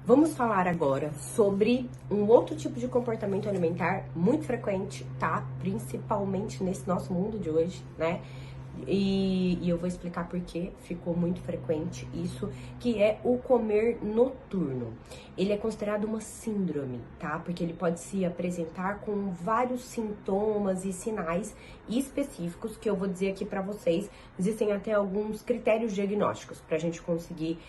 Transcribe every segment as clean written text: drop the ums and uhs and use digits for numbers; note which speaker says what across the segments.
Speaker 1: Vamos falar agora sobre um outro tipo de comportamento alimentar muito frequente, tá? Principalmente nesse nosso mundo de hoje, né? E eu vou explicar por que ficou muito frequente isso, que é o comer noturno. Ele é considerado uma síndrome, tá? Porque ele pode se apresentar com vários sintomas e sinais específicos que eu vou dizer aqui pra vocês. Existem até alguns critérios diagnósticos pra gente conseguir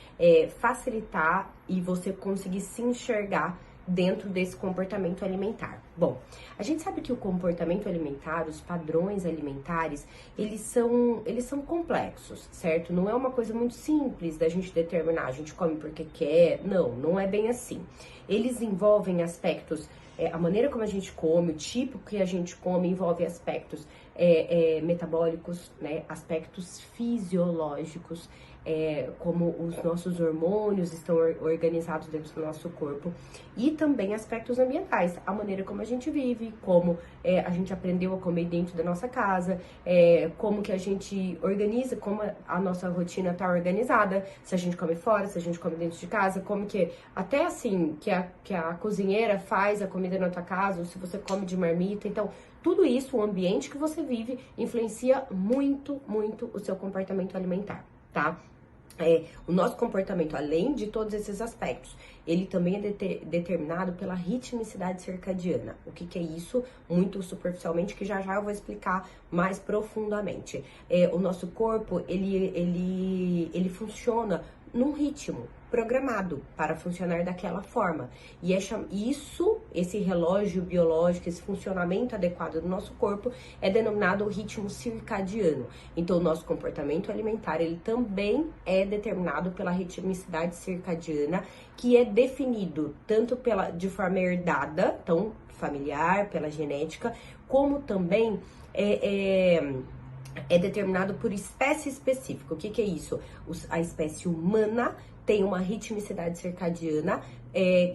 Speaker 1: facilitar e você conseguir se enxergar dentro desse comportamento alimentar. Bom, a gente sabe que o comportamento alimentar, os padrões alimentares, eles são complexos, certo? Não é uma coisa muito simples da gente determinar, a gente come porque quer, não é bem assim. Eles envolvem aspectos, a maneira como a gente come, o tipo que a gente come, envolve aspectos metabólicos, né? Aspectos fisiológicos, como os nossos hormônios estão organizados dentro do nosso corpo, e também aspectos ambientais, a maneira como a gente vive, como a gente aprendeu a comer dentro da nossa casa, como que a gente organiza, como a nossa rotina está organizada, se a gente come fora, se a gente come dentro de casa, como que, até assim, que a cozinheira faz a comida na tua casa, ou se você come de marmita. Então, tudo isso, o ambiente que você vive, influencia muito, muito o seu comportamento alimentar, tá? O nosso comportamento, além de todos esses aspectos, ele também é determinado pela ritmicidade circadiana. O que é isso? Muito superficialmente, que já eu vou explicar mais profundamente. O nosso corpo, ele funciona num ritmo programado para funcionar daquela forma. E esse relógio biológico, esse funcionamento adequado do nosso corpo é denominado o ritmo circadiano. Então, o nosso comportamento alimentar, ele também é determinado pela ritmicidade circadiana, que é definido tanto de forma herdada, então familiar, pela genética, como também é determinado por espécie específica. O que é isso? A espécie humana tem uma ritmicidade circadiana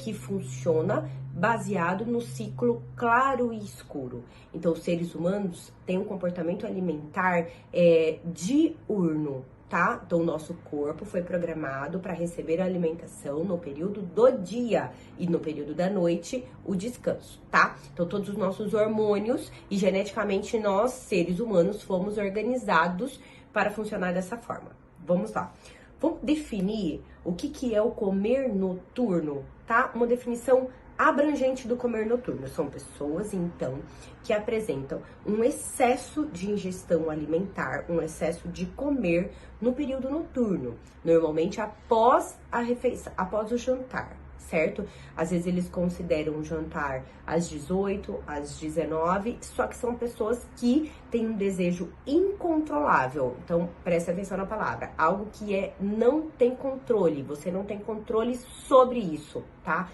Speaker 1: que funciona baseado no ciclo claro e escuro. Então, os seres humanos têm um comportamento alimentar diurno, tá? Então, o nosso corpo foi programado para receber a alimentação no período do dia e no período da noite, o descanso, tá? Então, todos os nossos hormônios e geneticamente nós, seres humanos, fomos organizados para funcionar dessa forma. Vamos lá. Vamos definir o que é o comer noturno, tá? Uma definição abrangente do comer noturno. São pessoas, então, que apresentam um excesso de ingestão alimentar, um excesso de comer no período noturno, normalmente após a refeição, após o jantar, certo? Às vezes eles consideram o jantar às 18, às 19, só que são pessoas que têm um desejo incontrolável. Então, preste atenção na palavra, algo que não tem controle, você não tem controle sobre isso, tá?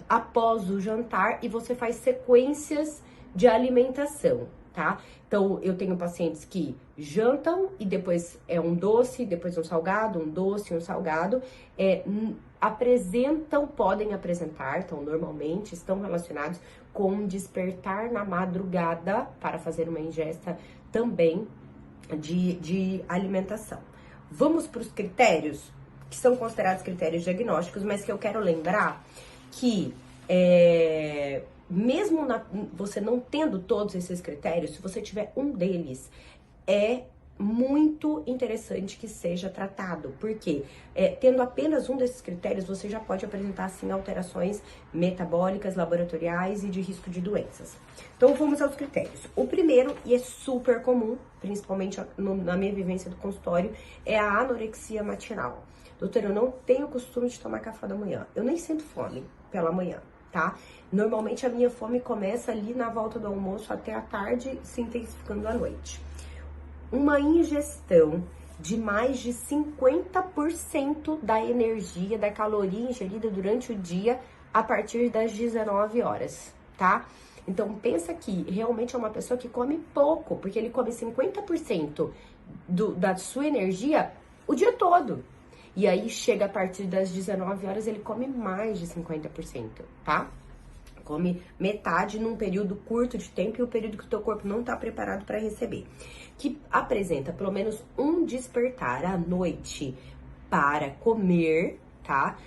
Speaker 1: Após o jantar, e você faz sequências de alimentação, tá? Então, eu tenho pacientes que jantam e depois um doce, depois um salgado, um doce, um salgado, podem apresentar, então normalmente estão relacionados com despertar na madrugada para fazer uma ingesta também de alimentação. Vamos para os critérios, que são considerados critérios diagnósticos, mas que eu quero lembrar que mesmo você não tendo todos esses critérios, se você tiver um deles, é muito interessante que seja tratado, porque tendo apenas um desses critérios, você já pode apresentar, sim, alterações metabólicas, laboratoriais e de risco de doenças. Então, vamos aos critérios. O primeiro, e é super comum, principalmente na minha vivência do consultório, é a anorexia matinal. Doutora, eu não tenho costume de tomar café da manhã, eu nem sinto fome pela manhã, tá? Normalmente a minha fome começa ali na volta do almoço até a tarde, se intensificando à noite. Uma ingestão de mais de 50% da energia, da caloria ingerida durante o dia a partir das 19 horas, tá? Então, pensa que realmente é uma pessoa que come pouco, porque ele come 50% da sua energia o dia todo. E aí, chega a partir das 19 horas, ele come mais de 50%, tá? Come metade num período curto de tempo, e o período que o teu corpo não tá preparado para receber. Que apresenta pelo menos um despertar à noite para comer, tá?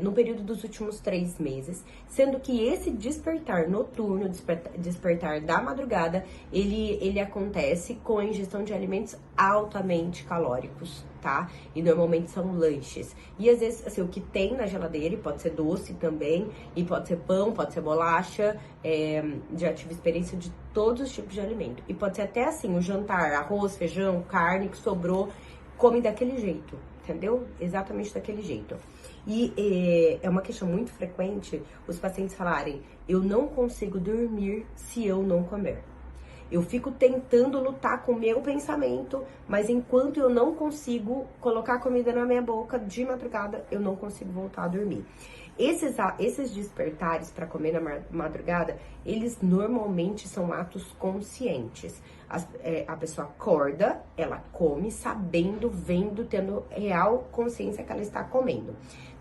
Speaker 1: no período dos últimos 3 meses, sendo que esse despertar noturno, despertar da madrugada, ele acontece com a ingestão de alimentos altamente calóricos, tá? E normalmente são lanches. E às vezes, assim, o que tem na geladeira, e pode ser doce também, e pode ser pão, pode ser bolacha, já tive experiência de todos os tipos de alimento. E pode ser até assim, o jantar, arroz, feijão, carne que sobrou, come daquele jeito, entendeu? Exatamente daquele jeito. E é uma questão muito frequente os pacientes falarem: eu não consigo dormir se eu não comer. Eu fico tentando lutar com o meu pensamento, mas enquanto eu não consigo colocar comida na minha boca de madrugada, eu não consigo voltar a dormir. Esses despertares para comer na madrugada, eles normalmente são atos conscientes. A pessoa acorda, ela come sabendo, vendo, tendo real consciência que ela está comendo.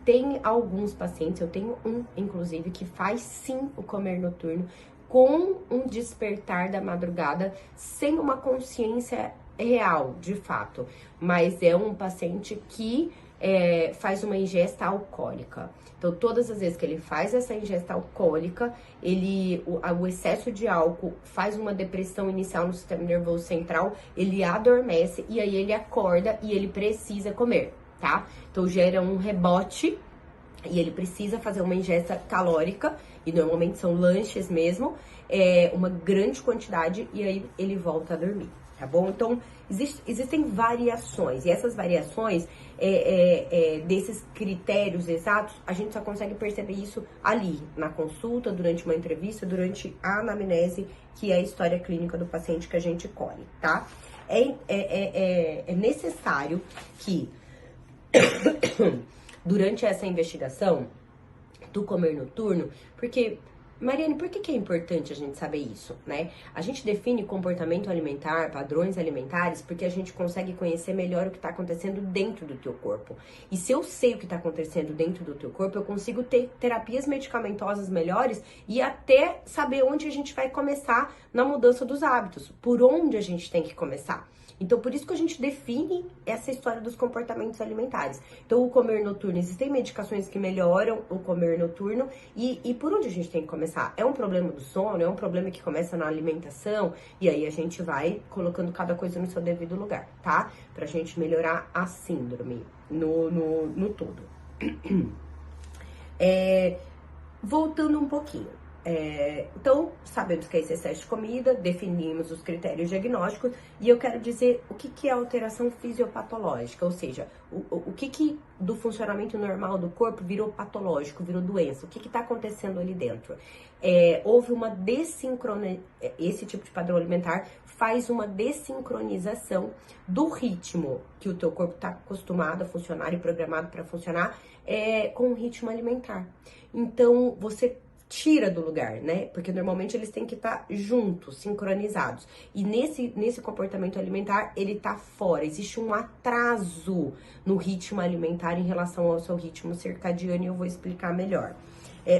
Speaker 1: Tem alguns pacientes, eu tenho um, inclusive, que faz sim o comer noturno com um despertar da madrugada, sem uma consciência real, de fato. Mas é um paciente que faz uma ingesta alcoólica. Então, todas as vezes que ele faz essa ingesta alcoólica, o excesso de álcool faz uma depressão inicial no sistema nervoso central, ele adormece e aí ele acorda e ele precisa comer, tá? Então, gera um rebote e ele precisa fazer uma ingesta calórica, e normalmente são lanches mesmo, uma grande quantidade, e aí ele volta a dormir, tá bom? Então, existem variações, e essas variações desses critérios exatos, a gente só consegue perceber isso ali, na consulta, durante uma entrevista, durante a anamnese, que é a história clínica do paciente que a gente colhe, tá? É necessário que durante essa investigação do comer noturno, porque, Mariane, por que é importante a gente saber isso, né? A gente define comportamento alimentar, padrões alimentares, porque a gente consegue conhecer melhor o que está acontecendo dentro do teu corpo. E se eu sei o que está acontecendo dentro do teu corpo, eu consigo ter terapias medicamentosas melhores e até saber onde a gente vai começar na mudança dos hábitos, por onde a gente tem que começar. Então, por isso que a gente define essa história dos comportamentos alimentares. Então, o comer noturno, existem medicações que melhoram o comer noturno e por onde a gente tem que começar? É um problema do sono? É um problema que começa na alimentação? E aí a gente vai colocando cada coisa no seu devido lugar, tá? Pra gente melhorar a síndrome no todo. Voltando um pouquinho. Então, sabemos que é esse excesso de comida, definimos os critérios diagnósticos e eu quero dizer o que é alteração fisiopatológica, ou seja, o que do funcionamento normal do corpo virou patológico, virou doença, o que está acontecendo ali dentro. Houve uma desincronização, esse tipo de padrão alimentar faz uma desincronização do ritmo que o teu corpo está acostumado a funcionar e programado para funcionar com o ritmo alimentar. Então, você tira do lugar, né? Porque normalmente eles têm que estar juntos, sincronizados. E nesse comportamento alimentar, ele tá fora. Existe um atraso no ritmo alimentar em relação ao seu ritmo circadiano e eu vou explicar melhor.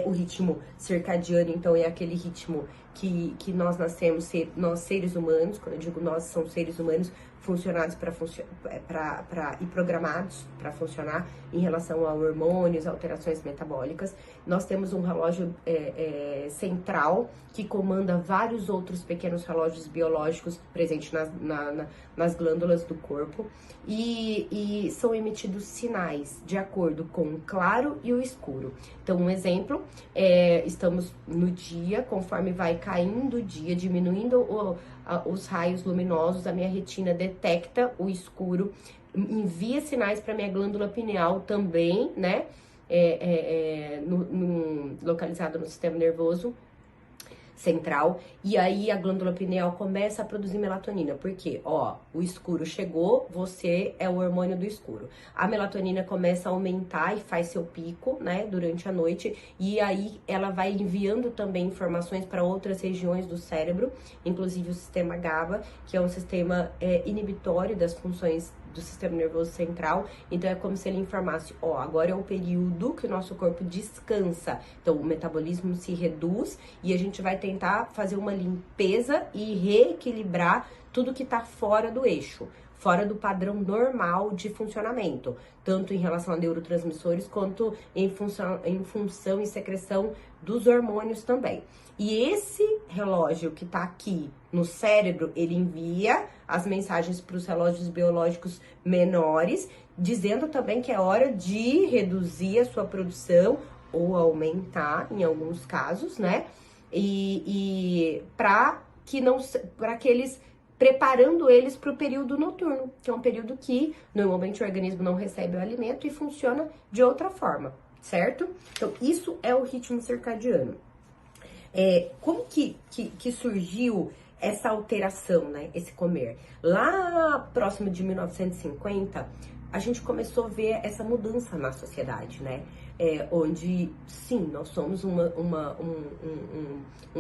Speaker 1: O ritmo circadiano, então, é aquele ritmo que nós nascemos, nós seres humanos, quando eu digo nós, são seres humanos funcionados e programados para funcionar em relação a hormônios, alterações metabólicas. Nós temos um relógio central que comanda vários outros pequenos relógios biológicos presentes nas glândulas do corpo e são emitidos sinais de acordo com o claro e o escuro. Então, um exemplo, estamos no dia, conforme vai caindo o dia, diminuindo os raios luminosos, a minha retina detecta o escuro, envia sinais para minha glândula pineal também, né? Localizada no sistema nervoso central, e aí a glândula pineal começa a produzir melatonina, porque, o escuro chegou, você é o hormônio do escuro. A melatonina começa a aumentar e faz seu pico, né, durante a noite, e aí ela vai enviando também informações para outras regiões do cérebro, inclusive o sistema GABA, que é um sistema inibitório das funções do sistema nervoso central. Então é como se ele informasse, agora é o período que o nosso corpo descansa. Então o metabolismo se reduz e a gente vai tentar fazer uma limpeza e reequilibrar tudo que tá fora do eixo. fora do padrão normal de funcionamento, tanto em relação a neurotransmissores quanto em função e secreção dos hormônios também. E esse relógio que tá aqui no cérebro, ele envia as mensagens para os relógios biológicos menores, dizendo também que é hora de reduzir a sua produção ou aumentar, em alguns casos, né? E para que eles preparando eles para o período noturno, que é um período que normalmente o organismo não recebe o alimento e funciona de outra forma, certo? Então, isso é o ritmo circadiano. Como que surgiu essa alteração, né? Esse comer? Lá próximo de 1950, a gente começou a ver essa mudança na sociedade, né? Onde, sim, nós somos uma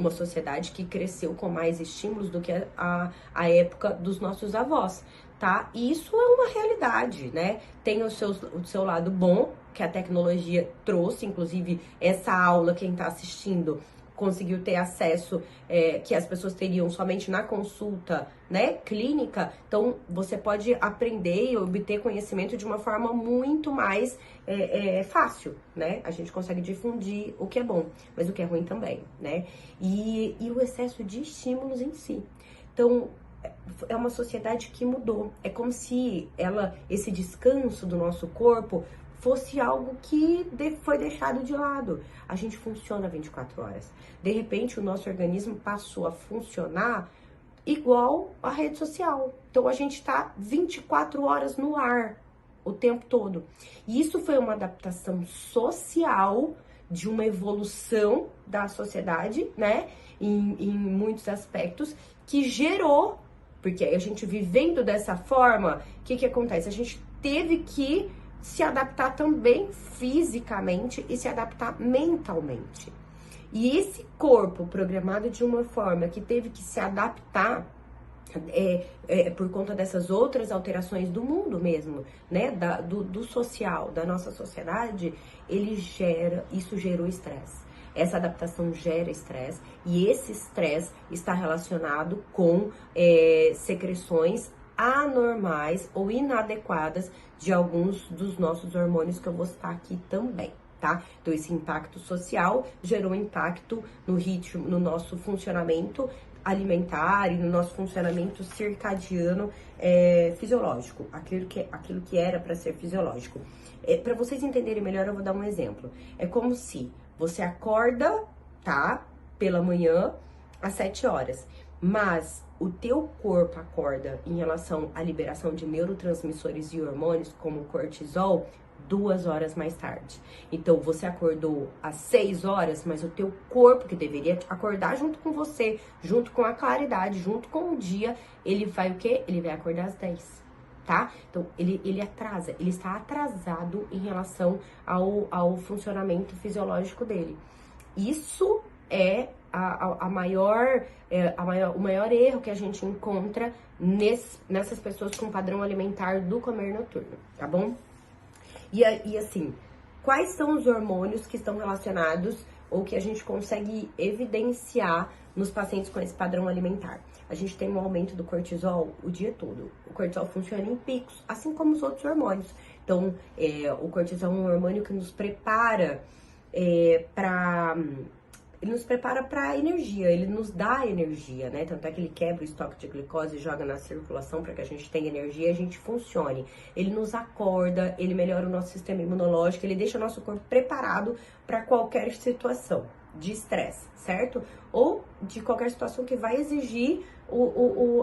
Speaker 1: sociedade que cresceu com mais estímulos do que a época dos nossos avós, tá? E isso é uma realidade, né? Tem o seu lado bom, que a tecnologia trouxe, inclusive essa aula, quem tá assistindo conseguiu ter acesso que as pessoas teriam somente na consulta, né, clínica. Então, você pode aprender e obter conhecimento de uma forma muito mais fácil, né? A gente consegue difundir o que é bom, mas o que é ruim também, né? E o excesso de estímulos em si. Então, é uma sociedade que mudou. É como se esse descanso do nosso corpo fosse algo que foi deixado de lado. A gente funciona 24 horas. De repente, o nosso organismo passou a funcionar igual a rede social. Então, a gente tá 24 horas no ar o tempo todo. E isso foi uma adaptação social de uma evolução da sociedade, né? Em muitos aspectos, que gerou, porque a gente vivendo dessa forma, o que acontece? A gente teve que se adaptar também fisicamente e se adaptar mentalmente. E esse corpo programado de uma forma que teve que se adaptar por conta dessas outras alterações do mundo mesmo, né, do social, da nossa sociedade, isso gerou estresse. Essa adaptação gera estresse e esse estresse está relacionado com secreções anormais ou inadequadas de alguns dos nossos hormônios que eu vou citar aqui também, tá? Então, esse impacto social gerou impacto no ritmo, no nosso funcionamento alimentar e no nosso funcionamento circadiano fisiológico, aquilo que era para ser fisiológico. Para vocês entenderem melhor, eu vou dar um exemplo. É como se você acorda, tá? Pela manhã, às 7 horas. Mas o teu corpo acorda em relação à liberação de neurotransmissores e hormônios, como o cortisol, 2 horas mais tarde. Então, você acordou às 6 horas, mas o teu corpo, que deveria acordar junto com você, junto com a claridade, junto com o dia, ele vai o quê? Ele vai acordar às 10, tá? Então, ele atrasa, ele está atrasado em relação ao funcionamento fisiológico dele. Isso é o maior erro que a gente encontra nessas pessoas com padrão alimentar do comer noturno, tá bom? E assim, quais são os hormônios que estão relacionados ou que a gente consegue evidenciar nos pacientes com esse padrão alimentar? A gente tem um aumento do cortisol o dia todo. O cortisol funciona em picos, assim como os outros hormônios. Então, o cortisol é um hormônio que nos prepara ele nos prepara para energia, ele nos dá energia, né? Tanto é que ele quebra o estoque de glicose e joga na circulação para que a gente tenha energia e a gente funcione. Ele nos acorda, ele melhora o nosso sistema imunológico, ele deixa o nosso corpo preparado para qualquer situação de estresse, certo? Ou de qualquer situação que vai exigir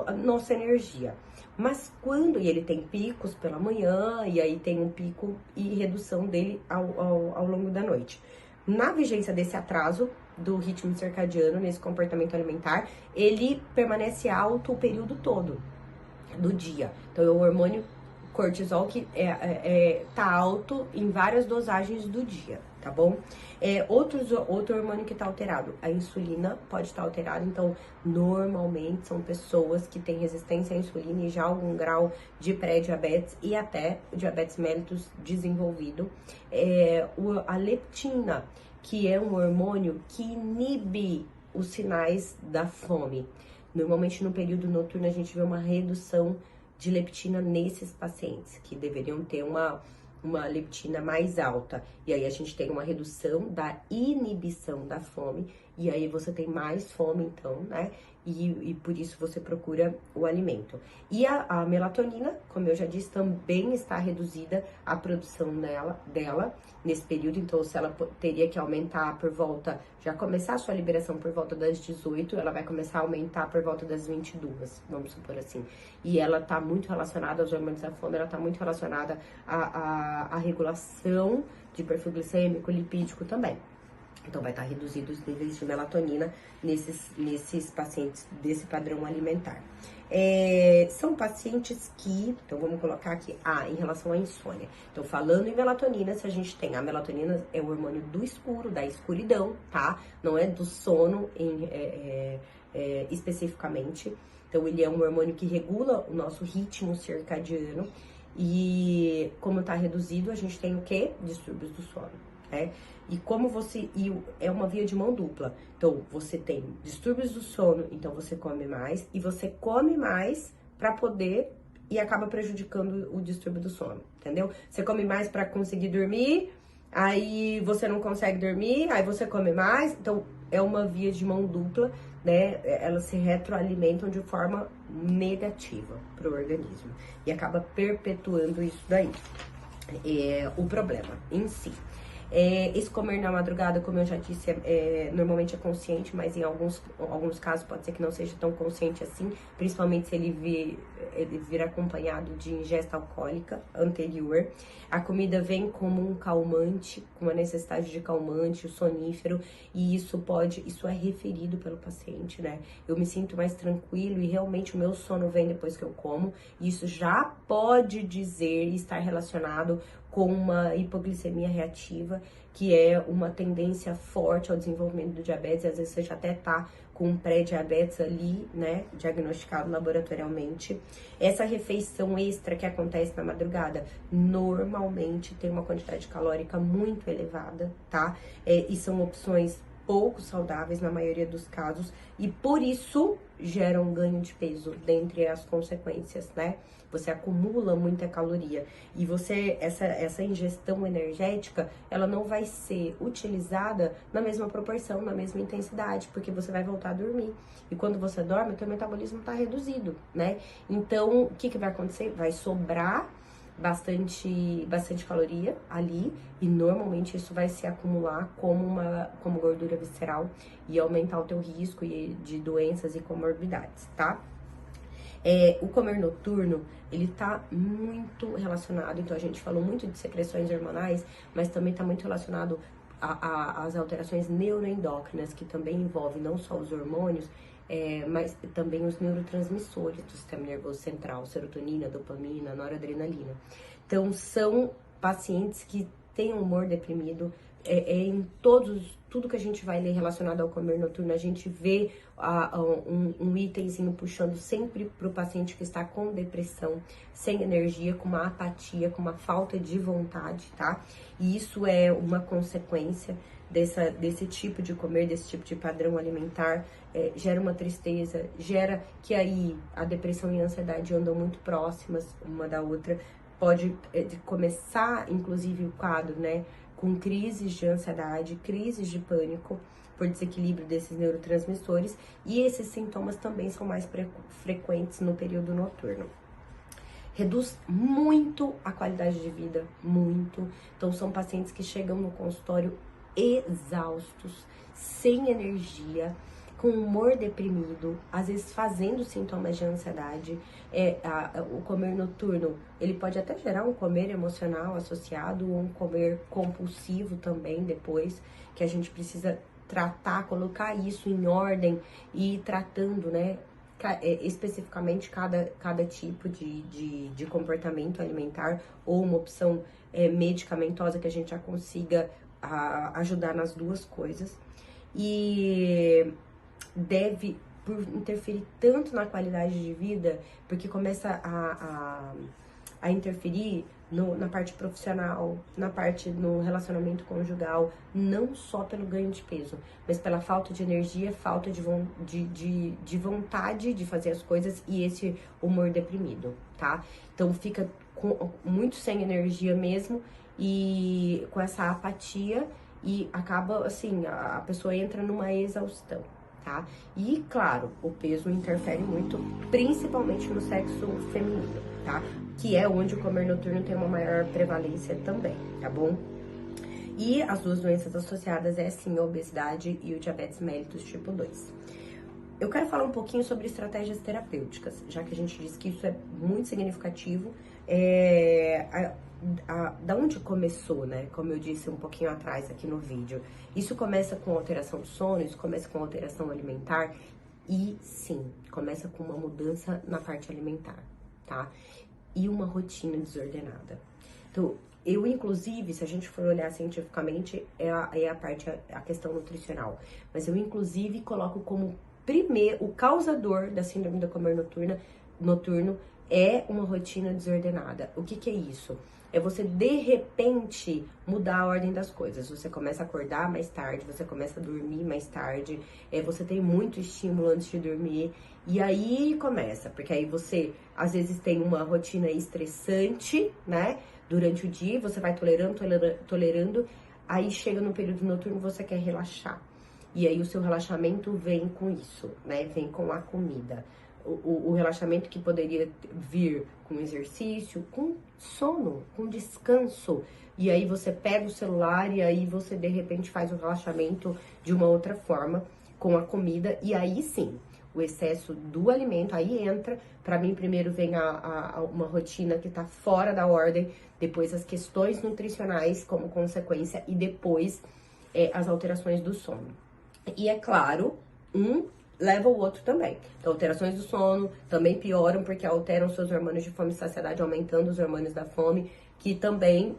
Speaker 1: a nossa energia. Mas e ele tem picos pela manhã, e aí tem um pico e redução dele ao longo da noite. Na vigência desse atraso do ritmo circadiano, nesse comportamento alimentar, ele permanece alto o período todo do dia. Então, é o hormônio cortisol que tá alto em várias dosagens do dia, tá bom? Outro hormônio que tá alterado, a insulina pode estar alterada. Então, normalmente são pessoas que têm resistência à insulina e já algum grau de pré-diabetes e até o diabetes mellitus desenvolvido. A leptina, que é um hormônio que inibe os sinais da fome. Normalmente no período noturno a gente vê uma redução de leptina nesses pacientes, que deveriam ter uma leptina mais alta. E aí a gente tem uma redução da inibição da fome, e aí você tem mais fome, então, né? E por isso você procura o alimento. E a melatonina, como eu já disse, também está reduzida a produção dela nesse período. Então, se ela teria que aumentar por volta, já começar a sua liberação por volta das 18, ela vai começar a aumentar por volta das 22, vamos supor assim. E ela está muito relacionada aos hormônios da fome, ela está muito relacionada à regulação de perfil glicêmico, lipídico também. Então, vai estar reduzido os níveis de melatonina nesses pacientes desse padrão alimentar. São pacientes que, então vamos colocar aqui, em relação à insônia. Então, falando em melatonina, se a gente tem, a melatonina é o hormônio do escuro, da escuridão, tá? Não é do sono especificamente. Então, ele é um hormônio que regula o nosso ritmo circadiano. E como tá reduzido, a gente tem o quê? Distúrbios do sono, né? E é uma via de mão dupla. Então, você tem distúrbios do sono, então você come mais, e você come mais para poder, e acaba prejudicando o distúrbio do sono, entendeu? Você come mais para conseguir dormir, aí você não consegue dormir, aí você come mais, então é uma via de mão dupla, né? Elas se retroalimentam de forma negativa para o organismo e acaba perpetuando isso daí. O problema em si. Esse comer na madrugada, como eu já disse, normalmente é consciente, mas em alguns casos pode ser que não seja tão consciente assim, principalmente se ele vir acompanhado de ingesta alcoólica anterior. A comida vem como um calmante, com uma necessidade de calmante, o sonífero, e isso é referido pelo paciente, né? Eu me sinto mais tranquilo e realmente o meu sono vem depois que eu como. Isso já pode dizer e estar relacionado com uma hipoglicemia reativa, que é uma tendência forte ao desenvolvimento do diabetes. Às vezes você já até tá com um pré-diabetes ali, né, diagnosticado laboratorialmente. Essa refeição extra que acontece na madrugada, normalmente tem uma quantidade calórica muito elevada, tá? E são opções pouco saudáveis na maioria dos casos, e por isso gera um ganho de peso dentre as consequências, né? Você acumula muita caloria e essa ingestão energética, ela não vai ser utilizada na mesma proporção, na mesma intensidade, porque você vai voltar a dormir. E quando você dorme, o teu metabolismo está reduzido, né? Então, o que vai acontecer? Vai sobrar bastante caloria ali, e normalmente isso vai se acumular como gordura visceral e aumentar o teu risco de doenças e comorbidades, tá? O comer noturno, ele tá muito relacionado, então a gente falou muito de secreções hormonais, mas também tá muito relacionado às alterações neuroendócrinas, que também envolvem não só os hormônios, mas também os neurotransmissores do sistema nervoso central, serotonina, dopamina, noradrenalina. Então, são pacientes que têm um humor deprimido. Em tudo que a gente vai ler relacionado ao comer noturno, a gente vê um itemzinho puxando sempre para o paciente que está com depressão, sem energia, com uma apatia, com uma falta de vontade, tá? E isso é uma consequência desse tipo de comer, desse tipo de padrão alimentar. Gera uma tristeza, gera que aí a depressão e a ansiedade andam muito próximas uma da outra. Pode começar, inclusive, o quadro, né, com crises de ansiedade, crises de pânico, por desequilíbrio desses neurotransmissores, e esses sintomas também são mais frequentes no período noturno. Reduz muito a qualidade de vida, muito. Então, são pacientes que chegam no consultório exaustos, sem energia, com humor deprimido, às vezes fazendo sintomas de ansiedade. O comer noturno, ele pode até gerar um comer emocional associado, ou um comer compulsivo também depois, que a gente precisa tratar, colocar isso em ordem e ir tratando, né, especificamente cada tipo de comportamento alimentar, ou uma opção medicamentosa que a gente já consiga ajudar nas duas coisas. E por interferir tanto na qualidade de vida, porque começa a interferir na parte profissional, na parte no relacionamento conjugal, não só pelo ganho de peso, mas pela falta de energia, falta de vontade de fazer as coisas e esse humor deprimido, tá? Então fica muito sem energia mesmo e com essa apatia e acaba assim, a pessoa entra numa exaustão, tá? E claro, o peso interfere muito, principalmente no sexo feminino, tá? Que é onde o comer noturno tem uma maior prevalência também, tá bom? E as duas doenças associadas é sim a obesidade e o diabetes mellitus tipo 2. Eu quero falar um pouquinho sobre estratégias terapêuticas, já que a gente disse que isso é muito significativo. Da onde começou, né? Como eu disse um pouquinho atrás aqui no vídeo. Isso começa com alteração do sono, isso começa com alteração alimentar e sim, começa com uma mudança na parte alimentar, tá? E uma rotina desordenada. Então, eu inclusive, se a gente for olhar cientificamente, a questão nutricional. Mas eu inclusive coloco como o causador da síndrome do comer noturno é uma rotina desordenada. O que é isso? É você, de repente, mudar a ordem das coisas. Você começa a acordar mais tarde, você começa a dormir mais tarde, você tem muito estímulo antes de dormir, e aí começa, porque aí você, às vezes, tem uma rotina estressante, né? Durante o dia, você vai tolerando, aí chega no período noturno, você quer relaxar. E aí o seu relaxamento vem com isso, né? Vem com a comida. O relaxamento que poderia vir com exercício, com sono, com descanso. E aí você pega o celular e aí você de repente faz o relaxamento de uma outra forma com a comida. E aí sim, o excesso do alimento, aí entra. Pra mim primeiro vem uma rotina que tá fora da ordem, depois as questões nutricionais como consequência e depois as alterações do sono. E é claro, leva o outro também. Então, alterações do sono também pioram porque alteram seus hormônios de fome e saciedade, aumentando os hormônios da fome, que também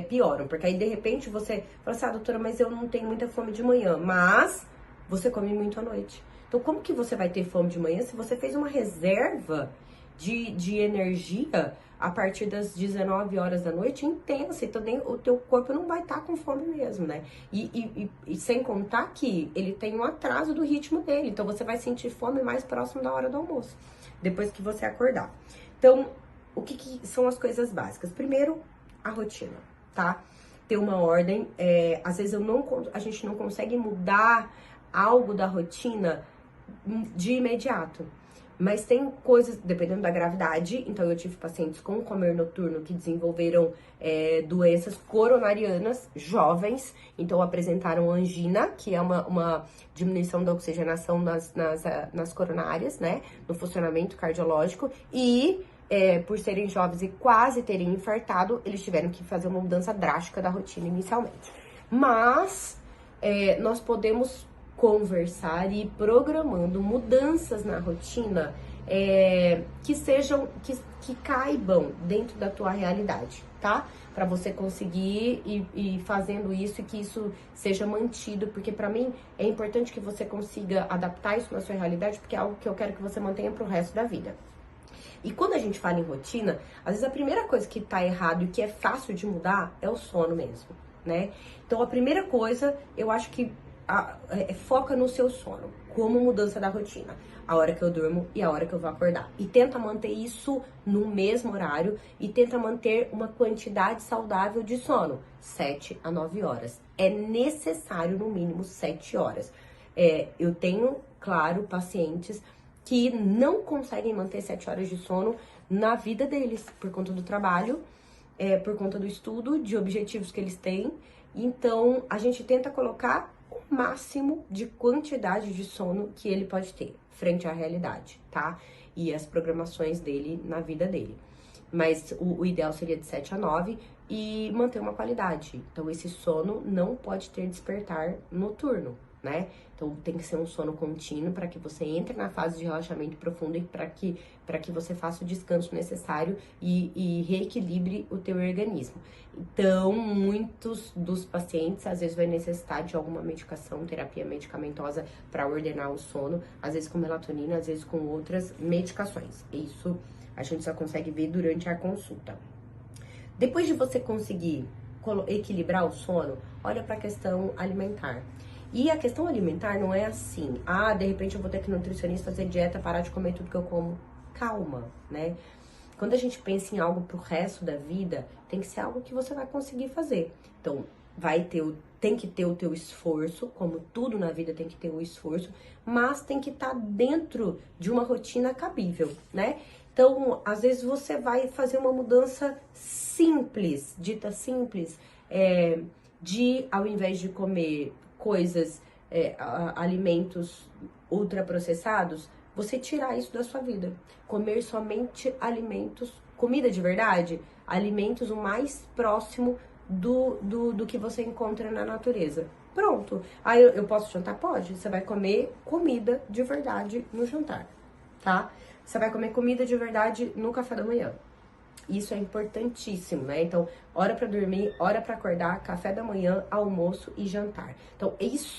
Speaker 1: pioram. Porque aí, de repente, você fala assim, doutora, mas eu não tenho muita fome de manhã, mas você come muito à noite. Então, como que você vai ter fome de manhã se você fez uma reserva de energia a partir das 19 horas da noite intensa? Então, o teu corpo não vai estar com fome mesmo, né? E sem contar que ele tem um atraso do ritmo dele. Então, você vai sentir fome mais próximo da hora do almoço, depois que você acordar. Então, o que são as coisas básicas? Primeiro, a rotina, tá? Ter uma ordem. Às vezes a gente não consegue mudar algo da rotina de imediato. Mas tem coisas, dependendo da gravidade, então eu tive pacientes com comer noturno que desenvolveram doenças coronarianas jovens, então apresentaram angina, que é uma diminuição da oxigenação nas coronárias, né, no funcionamento cardiológico, e por serem jovens e quase terem infartado, eles tiveram que fazer uma mudança drástica da rotina inicialmente. Mas nós podemos conversar e ir programando mudanças na rotina que caibam dentro da tua realidade, tá? Para você conseguir ir fazendo isso e que isso seja mantido, porque para mim é importante que você consiga adaptar isso na sua realidade, porque é algo que eu quero que você mantenha pro resto da vida. E quando a gente fala em rotina, às vezes a primeira coisa que tá errado e que é fácil de mudar é o sono mesmo, né? Então a primeira coisa, eu acho que foca no seu sono, como mudança da rotina, a hora que eu durmo e a hora que eu vou acordar. E tenta manter isso no mesmo horário e tenta manter uma quantidade saudável de sono, 7 a 9 horas. É necessário no mínimo 7 horas. Eu tenho, claro, pacientes que não conseguem manter 7 horas de sono na vida deles, por conta do trabalho, por conta do estudo, de objetivos que eles têm. Então, a gente tenta colocar o máximo de quantidade de sono que ele pode ter frente à realidade, tá? E as programações dele na vida dele. Mas o ideal seria de 7 a 9 e manter uma qualidade. Então, esse sono não pode ter despertar noturno, né? Então, tem que ser um sono contínuo para que você entre na fase de relaxamento profundo e para que você faça o descanso necessário e reequilibre o teu organismo. Então, muitos dos pacientes, às vezes, vai necessitar de alguma medicação, terapia medicamentosa para ordenar o sono, às vezes com melatonina, às vezes com outras medicações. Isso a gente só consegue ver durante a consulta. Depois de você conseguir equilibrar o sono, olha para a questão alimentar. E a questão alimentar não é assim, de repente eu vou ter que ir no nutricionista fazer dieta, parar de comer tudo que eu como. Calma, né? Quando a gente pensa em algo pro resto da vida, tem que ser algo que você vai conseguir fazer. Então, tem que ter o teu esforço, como tudo na vida tem que ter o esforço, mas tem que estar dentro de uma rotina cabível, né? Então, às vezes você vai fazer uma mudança simples, dita simples, ao invés de comer coisas, alimentos ultraprocessados, você tirar isso da sua vida. Comer somente alimentos, comida de verdade, alimentos o mais próximo do que você encontra na natureza. Pronto. Aí eu posso jantar? Pode. Você vai comer comida de verdade no jantar, tá? Você vai comer comida de verdade no café da manhã. Isso é importantíssimo, né? Então, hora para dormir, hora para acordar, café da manhã, almoço e jantar. Então,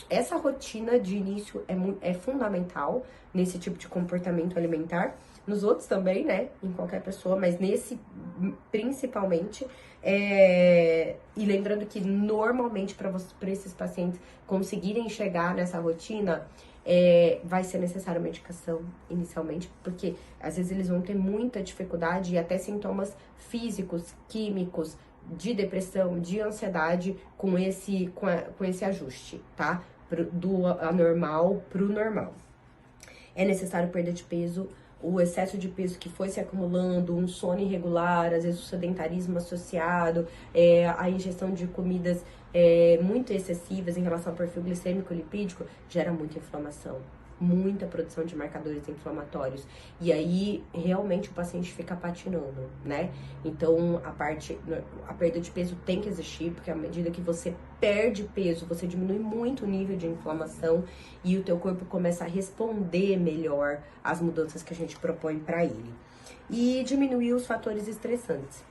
Speaker 1: essa rotina de início é fundamental nesse tipo de comportamento alimentar. Nos outros também, né? Em qualquer pessoa, mas nesse principalmente. E lembrando que normalmente para esses pacientes conseguirem chegar nessa rotina, vai ser necessária medicação inicialmente, porque às vezes eles vão ter muita dificuldade e até sintomas físicos, químicos, de depressão, de ansiedade com esse ajuste, tá? Do anormal pro normal. É necessário perda de peso, o excesso de peso que foi se acumulando, um sono irregular, às vezes o sedentarismo associado, a ingestão de comidas muito excessivas em relação ao perfil glicêmico e lipídico, gera muita inflamação, muita produção de marcadores inflamatórios. E aí, realmente, o paciente fica patinando, né? Então, a perda de peso tem que existir, porque à medida que você perde peso, você diminui muito o nível de inflamação e o teu corpo começa a responder melhor às mudanças que a gente propõe para ele. E diminuir os fatores estressantes.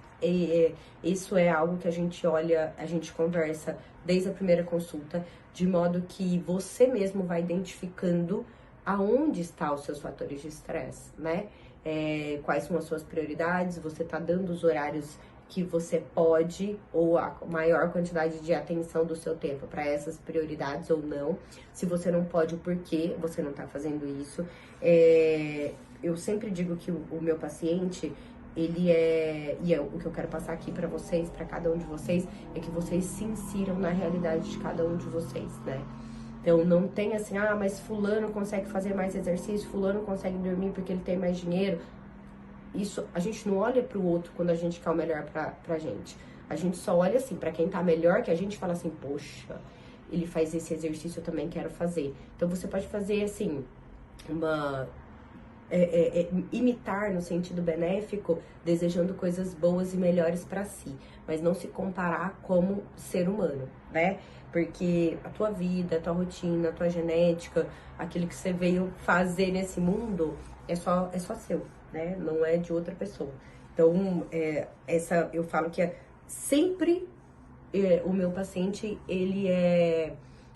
Speaker 1: Isso é algo que a gente olha, a gente conversa desde a primeira consulta, de modo que você mesmo vai identificando aonde estão os seus fatores de estresse, né? Quais são as suas prioridades, você tá dando os horários que você pode, ou a maior quantidade de atenção do seu tempo para essas prioridades ou não. Se você não pode, o porquê você não tá fazendo isso. Eu sempre digo que o meu paciente, o que eu quero passar aqui pra vocês, pra cada um de vocês, é que vocês se insiram na realidade de cada um de vocês, né? Então, não tem assim, mas fulano consegue fazer mais exercício, fulano consegue dormir porque ele tem mais dinheiro. Isso, a gente não olha pro outro quando a gente quer o melhor pra gente. A gente só olha assim, pra quem tá melhor, que a gente fala assim, poxa, ele faz esse exercício, eu também quero fazer. Então, você pode fazer, assim, imitar no sentido benéfico, desejando coisas boas e melhores para si, mas não se comparar como ser humano, né? Porque a tua vida, a tua rotina, a tua genética, aquilo que você veio fazer nesse mundo é só seu, né? Não é de outra pessoa. Então, eu falo que sempre o meu paciente, ele é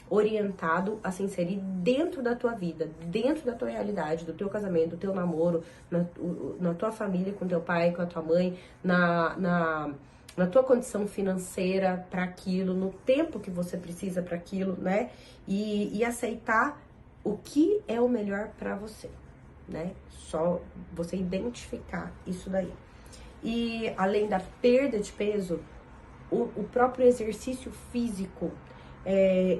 Speaker 1: orientado a se inserir dentro da tua vida, dentro da tua realidade, do teu casamento, do teu namoro, na tua família, com teu pai, com a tua mãe, na tua condição financeira para aquilo, no tempo que você precisa para aquilo, né? E aceitar o que é o melhor para você, né? Só você identificar isso daí. E além da perda de peso, o próprio exercício físico,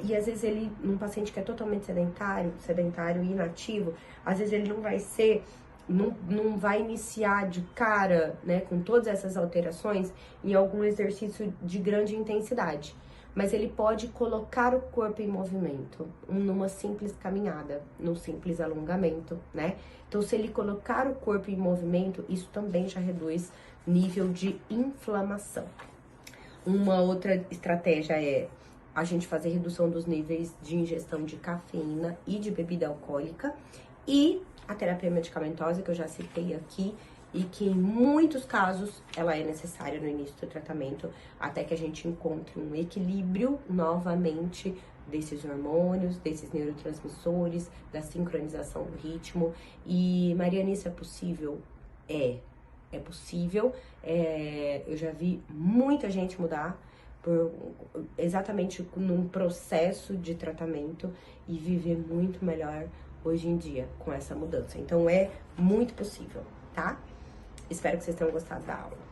Speaker 1: e às vezes num paciente que é totalmente sedentário e inativo, às vezes ele não vai iniciar de cara, né, com todas essas alterações, em algum exercício de grande intensidade. Mas ele pode colocar o corpo em movimento, numa simples caminhada, num simples alongamento, né? Então, se ele colocar o corpo em movimento, isso também já reduz nível de inflamação. Uma outra estratégia é a gente fazer redução dos níveis de ingestão de cafeína e de bebida alcoólica, e a terapia medicamentosa, que eu já citei aqui, e que em muitos casos ela é necessária no início do tratamento, até que a gente encontre um equilíbrio novamente desses hormônios, desses neurotransmissores, da sincronização do ritmo. E, Mariana, isso é possível? É possível. Eu já vi muita gente mudar exatamente num processo de tratamento e viver muito melhor hoje em dia com essa mudança. Então, é muito possível, tá? Espero que vocês tenham gostado da aula.